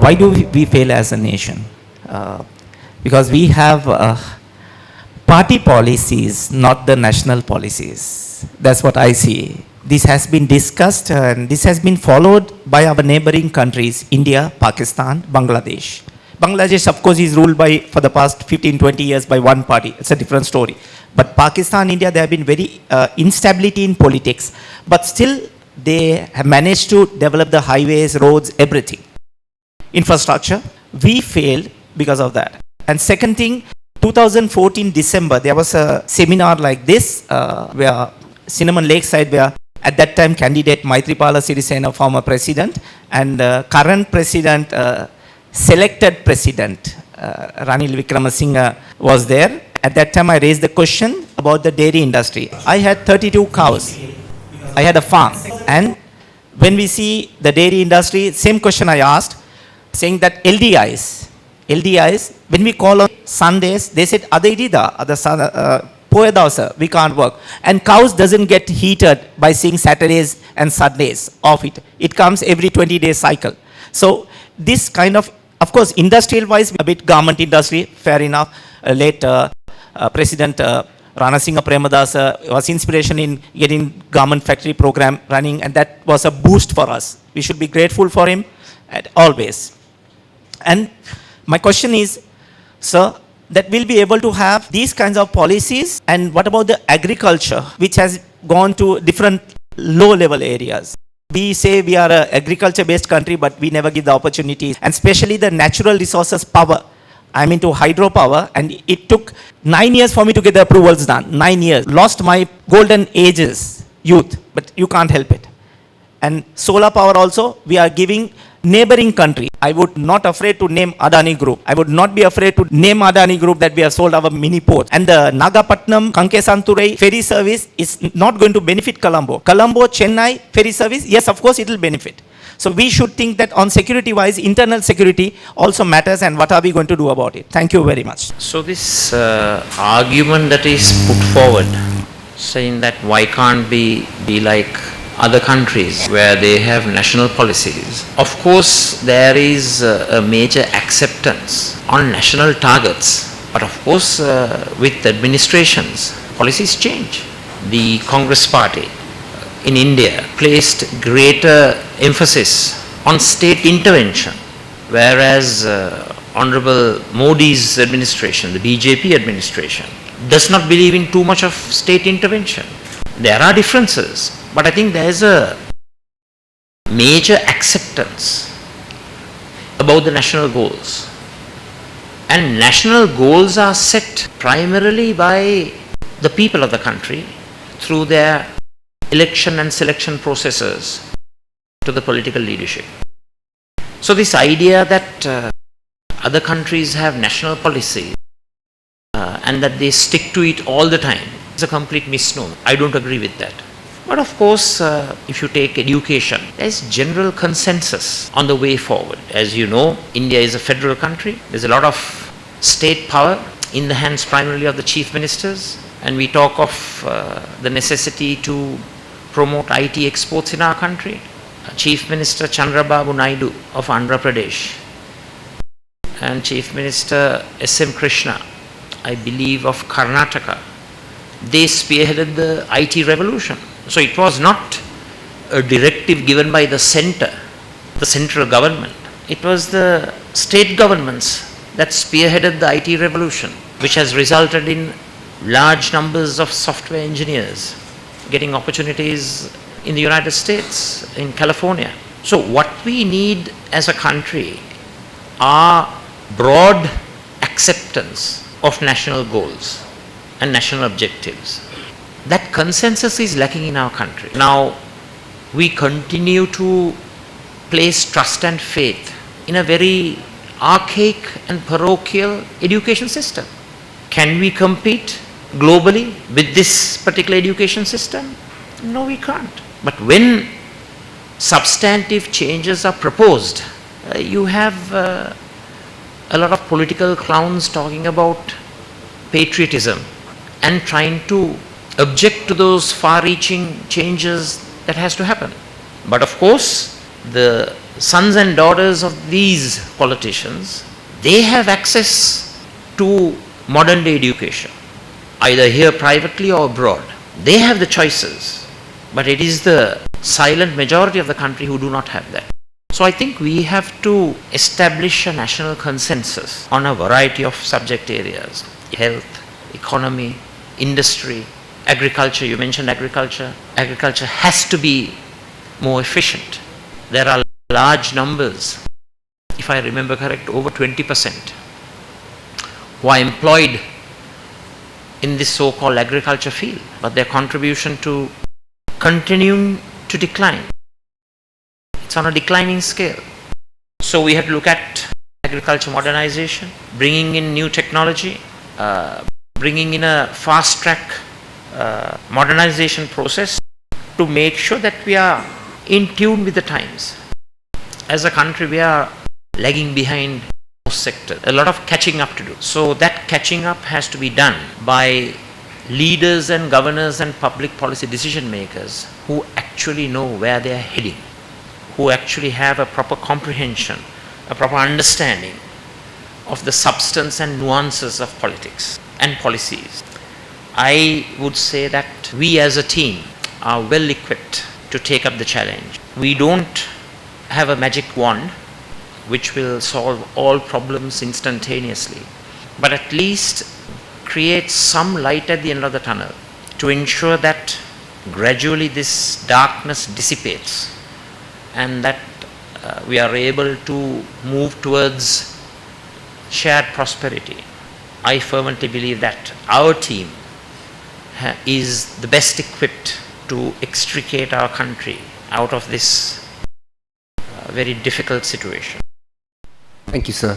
why do we fail as a nation? Because we have party policies, not the national policies. That's what I see. This has been discussed and this has been followed by our neighboring countries, India, Pakistan, Bangladesh. Bangladesh, of course, is ruled by, for the past 15, 20 years by one party. It's a different story. But Pakistan, India, there have been very instability in politics. But still, they have managed to develop the highways, roads, everything. Infrastructure. We failed because of that. And second thing, 2014 December, there was a seminar like this, where Cinnamon Lakeside, where at that time candidate Maithripala Sirisena, former president, and current president, selected president, Ranil Wickramasinghe was there. At that time I raised the question about the dairy industry. I had 32 cows. I had a farm. And when we see the dairy industry, same question I asked, saying that LDIs, when we call on Sundays, they said, we can't work. And cows doesn't get heated by seeing Saturdays and Sundays off it. It comes every 20-day cycle. So this kind of course, industrial-wise, a bit garment industry, fair enough. Late President Rana Singha Premadasa was inspiration in getting garment factory program running, and that was a boost for us. We should be grateful for him always. And my question is, sir, that we'll be able to have these kinds of policies, and what about the agriculture, which has gone to different low-level areas? We say we are an agriculture-based country, but we never give the opportunities, and especially the natural resources power. I'm into hydropower, and it took 9 years for me to get the approvals done. 9 years. Lost my golden ages, youth, but you can't help it. And solar power also, we are giving neighboring country. I would not afraid to name Adani Group. I would not be afraid to name Adani Group that we have sold our mini port. And the Nagapatnam Kankesanturai ferry service is not going to benefit Colombo. Colombo Chennai ferry service, yes, of course it will benefit. So we should think that on security wise, internal security also matters, and what are we going to do about it? Thank you very much. So this argument that is put forward, saying that why can't we be like other countries where they have national policies. Of course, there is a major acceptance on national targets, but of course, with administrations, policies change. The Congress Party in India placed greater emphasis on state intervention, whereas Honorable Modi's administration, the BJP administration, does not believe in too much of state intervention. There are differences, but I think there is a major acceptance about the national goals. And national goals are set primarily by the people of the country through their election and selection processes to the political leadership. So this idea that other countries have national policy and that they stick to it all the time is a complete misnomer. I don't agree with that. But of course, if you take education, there is general consensus on the way forward. As you know, India is a federal country. There's a lot of state power in the hands primarily of the chief ministers. And we talk of the necessity to promote IT exports in our country. Chief Minister Chandrababu Naidu of Andhra Pradesh and Chief Minister S.M. Krishna, I believe of Karnataka, they spearheaded the IT revolution. So it was not a directive given by the central government. It was the state governments that spearheaded the IT revolution, which has resulted in large numbers of software engineers getting opportunities in the United States, in California. So what we need as a country are broad acceptance of national goals and national objectives. That consensus is lacking in our country. Now, we continue to place trust and faith in a very archaic and parochial education system. Can we compete globally with this particular education system? No, we can't. But when substantive changes are proposed, you have a lot of political clowns talking about patriotism and trying to object to those far-reaching changes that has to happen. But of course, the sons and daughters of these politicians, they have access to modern day education, either here privately or abroad. They have the choices, but it is the silent majority of the country who do not have that. So I think we have to establish a national consensus on a variety of subject areas: health, economy, industry, agriculture. You mentioned agriculture. Agriculture has to be more efficient. There are large numbers, if I remember correct, over 20% who are employed in this so-called agriculture field, but their contribution to continuing to decline. It's on a declining scale. So we have to look at agriculture modernization, bringing in new technology, bringing in a fast-track modernization process to make sure that we are in tune with the times. As a country, we are lagging behind most sectors. A lot of catching up to do. So that catching up has to be done by leaders and governors and public policy decision makers who actually know where they are heading, who actually have a proper comprehension, a proper understanding of the substance and nuances of politics and policies. I would say that we as a team are well equipped to take up the challenge. We don't have a magic wand which will solve all problems instantaneously, but at least create some light at the end of the tunnel to ensure that gradually this darkness dissipates and that we are able to move towards shared prosperity. I fervently believe that our team is the best equipped to extricate our country out of this very difficult situation. Thank you, sir.